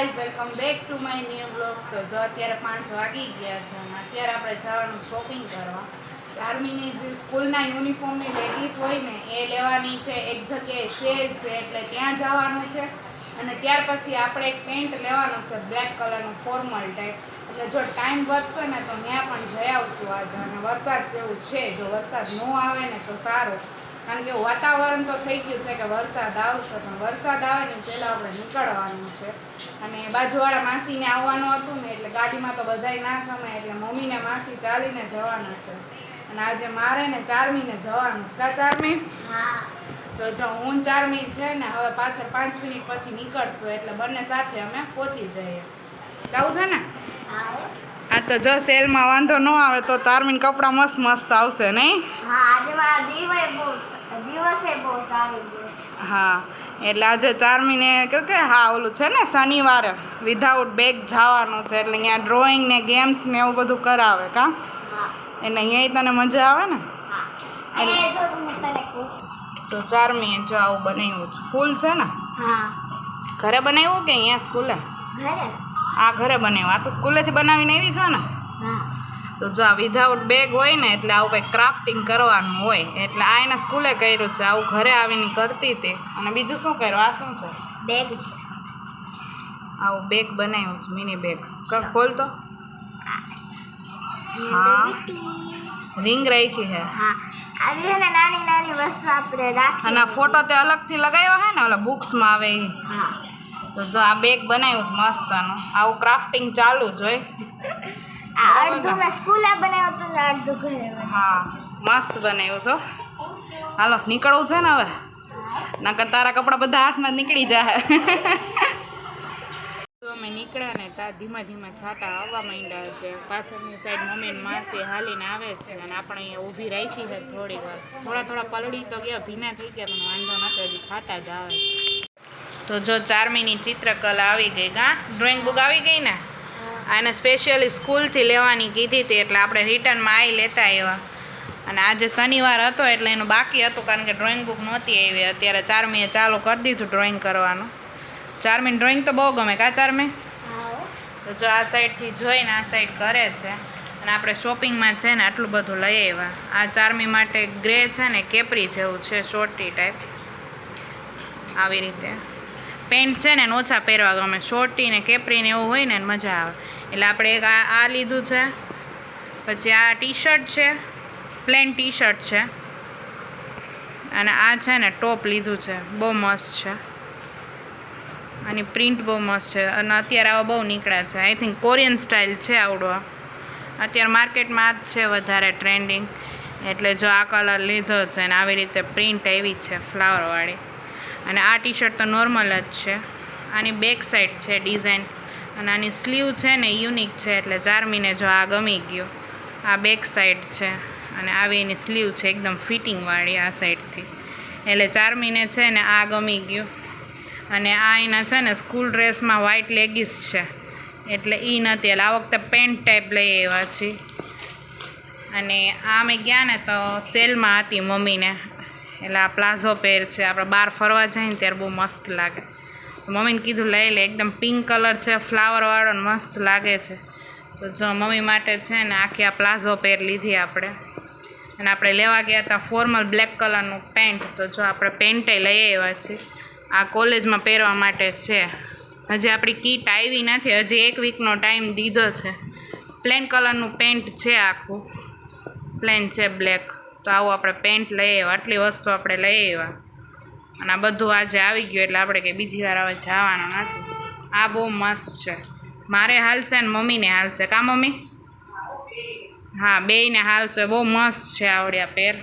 Guys, welcome back to my new blog. તો જો અત્યારે 5 વાગી ગયા છે અને અત્યારે આપણે જવાનું શોપિંગ કરવા. ચારમીની જે સ્કૂલના યુનિફોર્મની લેગીસ હોય ને એ લેવાની છે. એક જગ્યાએ સેલ છે એટલે ત્યાં જવાનું છે. અને ત્યાર પછી આપણે એક પેન્ટ લેવાનું છે બ્લેક કલરનું ફોર્મલ ટાઈપ. એટલે જો ટાઈમ વધશે ને તો ત્યાં પણ જઈ આવશું આજે. અને વરસાદ જેવું છે, જો વરસાદ ન આવે ને તો સારું, કારણ કે વાતાવરણ તો થઈ ગયું છે કે વરસાદ આવશે, પણ વરસાદ આવે ને પહેલાં આપણે નીકળવાનું છે. અને બાજુવાળા માસીને આવવાનું હતું ને એટલે ગાડીમાં તો બધાય ના સમય, એટલે મમ્મીને માસી ચાલીને જવાના છે. અને આજે મારે ને ચારમીને જવાનું છે. કા ચારમી? તો જો હું ચારમી છે ને હવે પાછળ 5 મિનિટ પછી નીકળશું, એટલે બંને સાથે અમે પહોંચી જઈએ. જવું છે ને? હા, તો જો સેલમાં વાંધો ન આવે તો ચારમીન કપડાં મસ્ત મસ્ત આવશે નહીં? હા, એટલે આજે ચારમીને કહ્યું કે હા ઓલું છે ને શનિવારે વિધાઉટ બેગ જવાનું છે, એટલે અહીંયા ડ્રોઈંગ ને ગેમ્સ ને એવું બધું કરાવે. કા એટલે અહીંયા તને મજા આવે ને? તો ચારમીએ જો આવું બનાવ્યું છે. ફૂલ છે ને? ઘરે બનાવ્યું કે અહીંયા સ્કૂલે? આ ઘરે બનાવ્યું. આ તો સ્કૂલેથી બનાવીને આવી છો ને? તો જો આ વિધાઉટ બેગ હોય ને એટલે આવું કંઈક ક્રાફ્ટિંગ કરવાનું હોય, એટલે આ એના સ્કૂલે કર્યું છે. આવું ઘરે આવીને કરતી હતી. અને બીજું શું કર્યું? આ શું છે? બેગ છે. આવું બેગ બનાવ્યું છે, મિની બેગ. ખોલ તો. હા, રિંગ રાખી છે. હા, આવી છે ને નાની નાની વસ્તુ આપણે રાખી. અને ફોટો તે અલગથી લગાવ્યો છે ને ઓલા બુક્સમાં આવે એ. હા, તો જો આ બેગ બનાવ્યું છે મસ્તનું. આવું ક્રાફ્ટિંગ ચાલુ જ હોય. આ અડધું મેં સ્કૂલે બનાવ્યું હતું ને અડધું ઘરે બનાવ્યું. હા, મસ્ત બનાવ્યું છો. હાલો નીકળવું છે ને હવે? નકર તારા કપડાં બધા હાથમાં નીકળી જાય. તો અમે નીકળ્યા ને ત્યાં ધીમા ધીમા છાંટા આવવા માંડ્યા છે. પાછળની સાઈડ મમ્મી ને માસી હાલીને આવે છે અને આપણે અહીંયા ઊભી રાખી છે થોડી વાર. થોડા પલળી તો ગયા, ભીના થઈ ગયા, પણ વાંધો નથી, હજી છાંટા જ આવે છે. તો જો ચારમીની ચિત્રકલા આવી ગઈ. હા, ડ્રોઈંગ બુક આવી ગઈ ને? આને સ્પેશિયલી સ્કૂલથી લેવાની કીધી હતી, એટલે આપણે રિટર્નમાં આવી લેતા આવ્યા. અને આજે શનિવાર હતો એટલે એનું બાકી હતું, કારણ કે ડ્રોઈંગ બુક નહોતી આવી. અત્યારે ચારમીએ ચાલુ કરી દીધું ડ્રોઈંગ કરવાનું. ચારમીને ડ્રોઈંગ તો બહુ ગમે. કા ચારમી? તો જો આ સાઈડથી જોઈને આ સાઈડ કરે છે. અને આપણે શોપિંગમાં છે ને આટલું બધું લઈ આવ્યા. આ ચારમી માટે ગ્રે છે ને કેપરી જેવું છે, શોર્ટી ટાઈપ. આવી રીતે પેન્ટ છે ને ઓછા પહેરવા ગમે. શોર્ટી ને કેપરી ને એવું હોય ને મજા આવે, એટલે આપણે એક આ લીધું છે. પછી આ ટી શર્ટ છે, પ્લેન ટી શર્ટ છે. અને આ છે ને ટોપ લીધું છે, બહુ મસ્ત છે. આની પ્રિન્ટ બહુ મસ્ત છે. અને અત્યારે આવા બહુ નીકળ્યા છે. આઈ થિંક કોરિયન સ્ટાઇલ છે આવડો. અત્યારે માર્કેટમાં આ જ છે વધારે ટ્રેન્ડિંગ, એટલે જો આ કલર લીધો છે. અને આવી રીતે પ્રિન્ટ આવી છે ફ્લાવરવાળી. અને આ ટી શર્ટ તો નોર્મલ જ છે. આની બેક સાઈડ છે ડિઝાઇન, અને આની સ્લીવ છે ને યુનિક છે, એટલે ચારમીને જો આ ગમી ગયું. આ બેક સાઈડ છે અને આવી એની સ્લીવ છે એકદમ ફિટિંગવાળી આ સાઈડથી, એટલે ચારમીને છે ને આ ગમી ગયું. અને આ એના છે ને સ્કૂલ ડ્રેસમાં વ્હાઇટ લેગીસ છે, એટલે એ નથી, એટલે આ વખતે પેન્ટ ટાઈપ લઈ આવ્યા છીએ. અને આ મેં ગયા ને તો સેલમાં હતી મમ્મીને, એટલે આ પ્લાઝો પેર છે. આપણે બહાર ફરવા જાય ને ત્યારે બહુ મસ્ત લાગે. મમ્મીને કીધું લઈ લે. એકદમ પિંક કલર છે, ફ્લાવરવાળો, મસ્ત લાગે છે. તો જો મમ્મી માટે છે ને આખી આ પ્લાઝો પેર લીધી આપણે. અને આપણે લેવા ગયા હતા ફોર્મલ બ્લેક કલરનું પેન્ટ. તો જો આપણે પેન્ટે લઈ આવ્યા છીએ. આ કોલેજમાં પહેરવા માટે છે. હજી આપણી કીટ આવી નથી, હજી 1 વીકનો ટાઈમ દીધો છે. પ્લેન કલરનું પેન્ટ છે, આખું પ્લેન છે બ્લેક. તો આવું આપણે પેન્ટ લઈ આવ્યા. આટલી વસ્તુ આપણે લઈ આવ્યા. અને આ બધું આજે આવી ગયું, એટલે આપણે કંઈ બીજી વાર હવે જવાનું નથી. આ બહુ મસ્ત છે. મારે હાલશે ને મમ્મીને હાલશે. કા મમ્મી? હા, બેયને હાલશે. બહુ મસ્ત છે આવડ્યા પેર.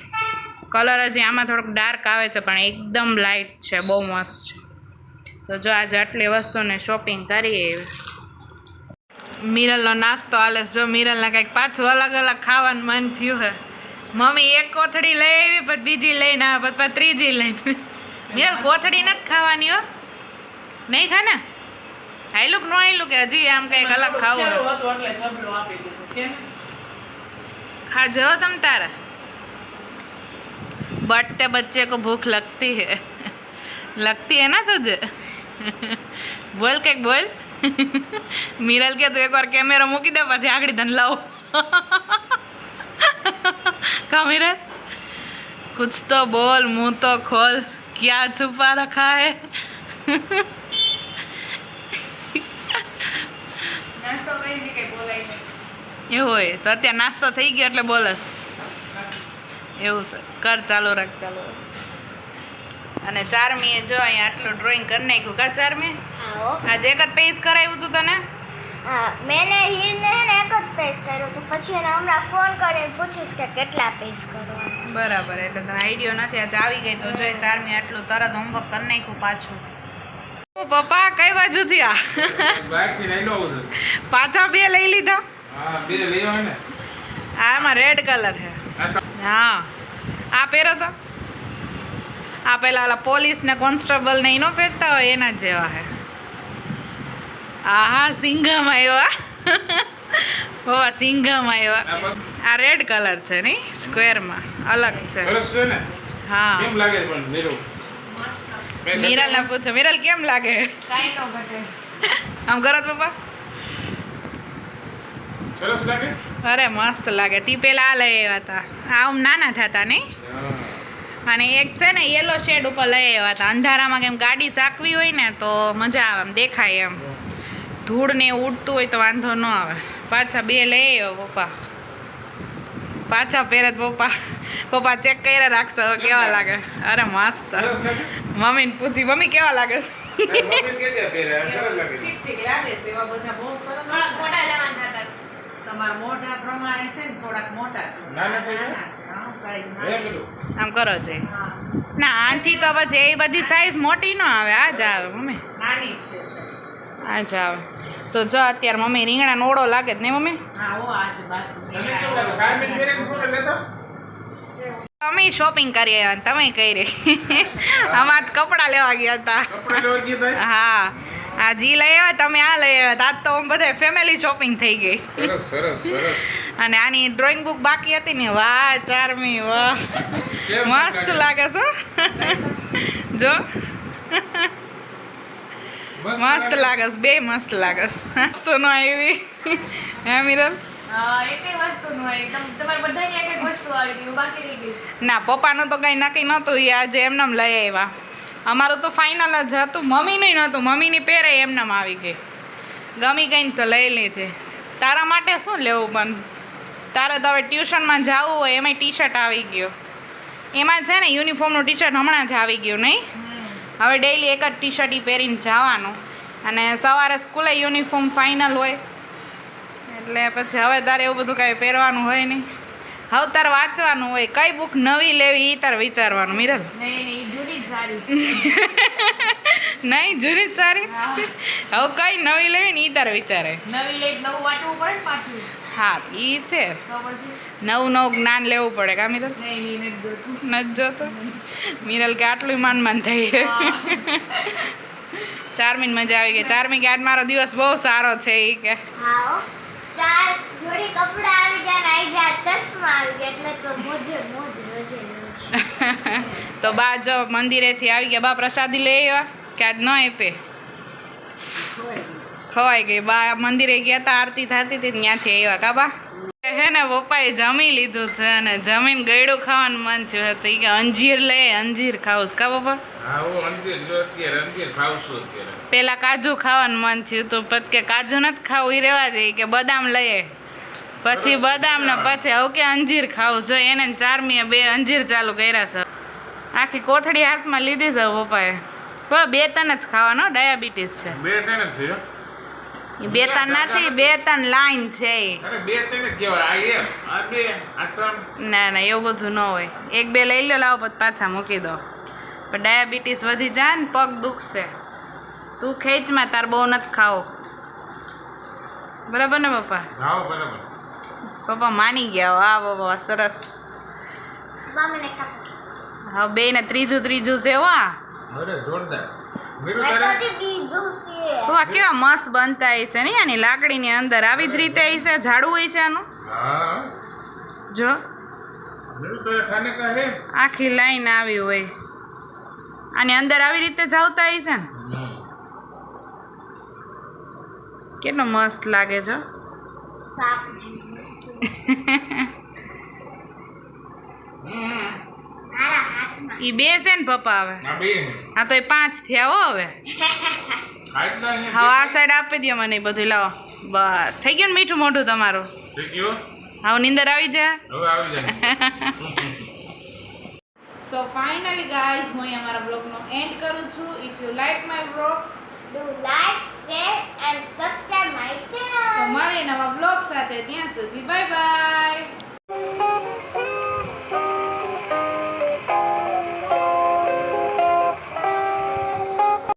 કલર હજી આમાં થોડોક ડાર્ક આવે છે, પણ એકદમ લાઇટ છે, બહુ મસ્ત છે. તો જો આજે આટલી વસ્તુને શોપિંગ કરીએ. મિરલનો નાસ્તો હાલે. જો મિરલને કંઈક પાછું અલગ અલગ ખાવાનું મન થયું છે. મમ્મી એક કોથળી લઈ આવી, પછી બીજી લઈને આવે, પછી ત્રીજી લઈને. મિરલ કોથળી નથી ખાવાની હો. નહીં ખા ને? હાઈલું ન હાઈલું કે હજી આમ કંઈક અલગ ખાવું? ખાજો તમ તારા. बढ़ते बच्चे को भूख लगती है ना तुझे? बोल के बोल. મિરલ કે તું એકવાર કેમેરો મૂકી દે પછી આગળ ધન લાવો કા મિરલ कुछ तो बोल मुंह तो खोल क्या छुपा रखा है એવું હોય તો અત્યારે નાસ્તો થઈ ગયો એટલે બોલસ એવું છે કર ચાલુ રાખ ચાલુ રાખ અને ચારમીએ જો અહીંયા આટલું ડ્રોઈંગ કરી નાખ્યું કા ચારમી हाँ આજે એક જ પેજ કરાવ્યું હતું તને मैंने हीरने है ने एक જ પેજ કર્યો તો પછી એને હમણાં ફોન કરીને પૂછીશ કે કેટલા પેજ કરવાના બરાબર એટલે તને આઈડિયો નથી આજે આવી ગઈ તો જો ચારમી આટલું તરત હોમવર્ક કરી નાખ્યું પાછું ઓ પપ્પા કઈ બાજુથી આ બહારથી લઈ લો છું. પાછા બે લઈ લીધા હા બે લઈ આવો ને. આમાં રેડ કલર છે આ તો હા આ પહેરો તો આ પેલા ઓલા પોલીસ ને કોન્સ્ટેબલ ને ઈનો પહેરતા હોય એના જેવા છે આહા સિંઘમ આવ્યા હોવા સિંઘમ આવ્યા આ બસ આ રેડ કલર છે નહીં સ્ક્વેરમાં અલગ છે સરસ છે ને. હા કેમ લાગે પણ નીરવ? મિરલ ને પૂછો મિરલ કેમ લાગે આમ કરો તો પપ્પા સરસ લાગે? અરે મસ્ત લાગે તી પેલા આ લઈ આવ્યા હતા આમ નાના થતા નહીં હા. અને એક છે ને યલો શેડ ઉપર લઈ આવ્યા હતા અંધારામાં કેમ ગાડી સાકવી હોય ને તો મજા આવે એમ દેખાય એમ ધૂળ ને એવું ઉડતું હોય તો વાંધો ન આવે પાછા બે લઈ આવ્યો પપ્પા પાછા પહેરે તો પપ્પા ચેક કરીને રાખશે હવે કેવા લાગે અરે મસ્ત સરસ લાગે? મમ્મીને પૂછી મમ્મી કેવા લાગે તારી મમ્મી કે દે પહેરે સરસ લાગે. ઠીક લાગે છે એવા બધા બહુ સરસ મોટા લેવાના હતા તમારા મોઢા પ્રમાણે છે ને થોડાક મોટા છે નાના થઈ ગયા? નાના છે, હા, size હે નાની. બધું? આમ કરો છે ના આથી તો પછી એ બધી સાઈઝ મોટી ન આવે આ જ આવે મમ્મી નાની જ છે આ જ આવે તો જો અત્યારે મમ્મી રીંગણા ઓળો લાગે જ ને મમ્મી તમે કેવું લાગે? સારમીન પહેરીને ફોટો લેતો? અમે શોપિંગ કરી આવ્યા તમે કઈ રે આમાં જ કપડાં લેવા ગયા હતા કપડાં લેવા ગયા તા? હા આ જી લઈ આવ્યા તમે આ લઈ આવ્યા આજ તો બધા ફેમિલી શોપિંગ થઈ ગઈ સરસ સરસ સરસ. અને આની ડ્રોઈંગ બુક બાકી હતી ને વાહ ચારમી વાહ કેમ મસ્ત લાગે છે જો મસ્ત લાગે છે બે મસ્ત લાગે છે વસ્તુ નો આવી હે મિરલ ના પપ્પાનું તો કંઈ નક્કી નહોતું એ આજે એમનેમ લઈ આવ્યા અમારું તો ફાઇનલ જ હતું મમ્મીનું નહોતું મમ્મીની પહેરે એમનેમ આવી ગઈ ગમી ગઈ તો લઈ લીધી તારા માટે શું લેવું પણ તારે તો હવે ટ્યુશનમાં જવું હોય એમાંય ટી શર્ટ આવી ગયો એમાં છે ને યુનિફોર્મનું ટી શર્ટ હમણાં જ આવી ગયું નહીં હવે ડેઈલી એક જ ટી શર્ટ પહેરીને જવાનું અને સવારે સ્કૂલે યુનિફોર્મ ફાઇનલ હોય એટલે પછી હવે તારે એવું બધું કાંઈ પહેરવાનું હોય નહીં હવે તારે વાંચવાનું હોય કઈ બુક નવી લેવી એ તારે વિચારવાનું મિરલ નહીં જૂની જ સારી હવે કઈ નવી લેવી ને એ તારે વિચારે હા એ છે નવું જ્ઞાન લેવું પડે કા મિરલ નથી જોતો મિરલ કે આટલું માન થઈ ચારમીન મજા આવી ગઈ ચારમી કે આજ મારો દિવસ બહુ સારો છે એ કે હા હો. 4 જોડી કપડા આવી ગયા ને આઈ ગયા ચશ્મા આવી ગયા એટલે તો મોજે મોજ રોજે રોજ તો બા જો મંદિરેથી આવી ગયા બા પ્રસાદી લઈ આવ્યા કે આજ ન આપે ખવાઈ ગઈ બા મંદિરે ગયા હતા આરતી થતી હતી ત્યાંથી આવ્યા કા બા હે ને પપ્પાએ જમી લીધું છે અને જમીન ગળ્યું ખાવાનું મન થયું હતું કે અંજીર લે અંજીર ખાવું કા પપ્પા હા હું અંજીર જો અત્યારે અંજીર ખાઉં છું અત્યારે. પેલા કાજુ ખાવાનું મન થયું હતું પછી કે કાજુ નથી ખાવું એ રહેવા દે કે બદામ લઈએ પછી બદામ ને પછી હવે કે અંજીર ખાવું જો એને ને ચારમીએ બે અંજીર ચાલુ કર્યા છે આખી કોથળી હાથમાં લીધી છે પપ્પાએ પણ 2-3 જ ખાવાનો ડાયાબિટીસ છે બે ત્રણ જ થયો. એ 2-3 નથી 2-3 લાઈન છે ઈ. અરે બે ત્રણ જ કહેવાય. આ એક આ બે આ ત્રણ. ના ના એવું બધું ન હોય 1-2 લઈ લો લાવો પછી પાછા મૂકી દો પણ ડાયાબિટીસ વધી જાય ને પગ દુખશે તું ખેંચમાં તાર બહુ નથી ખાવું બરાબર ને પપ્પા ખાઓ બરાબર. પપ્પા માની ગયા વાહ બાબા સરસ બામને કાપ હવે બે ને ત્રીજું છે વાહ અરે જોરદાર. મીરું આ તારે? તો બીજું છે વાહ કેવા મસ્ત બનતા હશે ને આની લાકડીની અંદર આવી જ રીતે હશે ઝાડુ હોય છે આનું હા જો મીરું તારે ખાને કા હે? આખી લાઈન આવી હોય આની અંદર આવી રીતે જાવતા હશે ને કેટલો મસ્ત લાગે છે સાપ જેવું. મારા હાથમાં ઈ બે છે ને પપ્પા હવે આ બે હા તો એ 5 થયા હો હવે આટલા હવે આ સાઈડ આપી દો મને ઈ બધું લાવો બસ થઈ ગયું ને મીઠું મોઢું તમારું થઈ ગયો હવે નીંદર આવી જાય હવે આવી જાય સો ફાઇનલી ગાઈઝ હું અહીં અમારા બ્લોગનો એન્ડ કરું છું if you like my blogs do like, share and subscribe my તો channel. મળીએ નવા બ્લોગ સાથે ત્યાં સુધી બાય બાય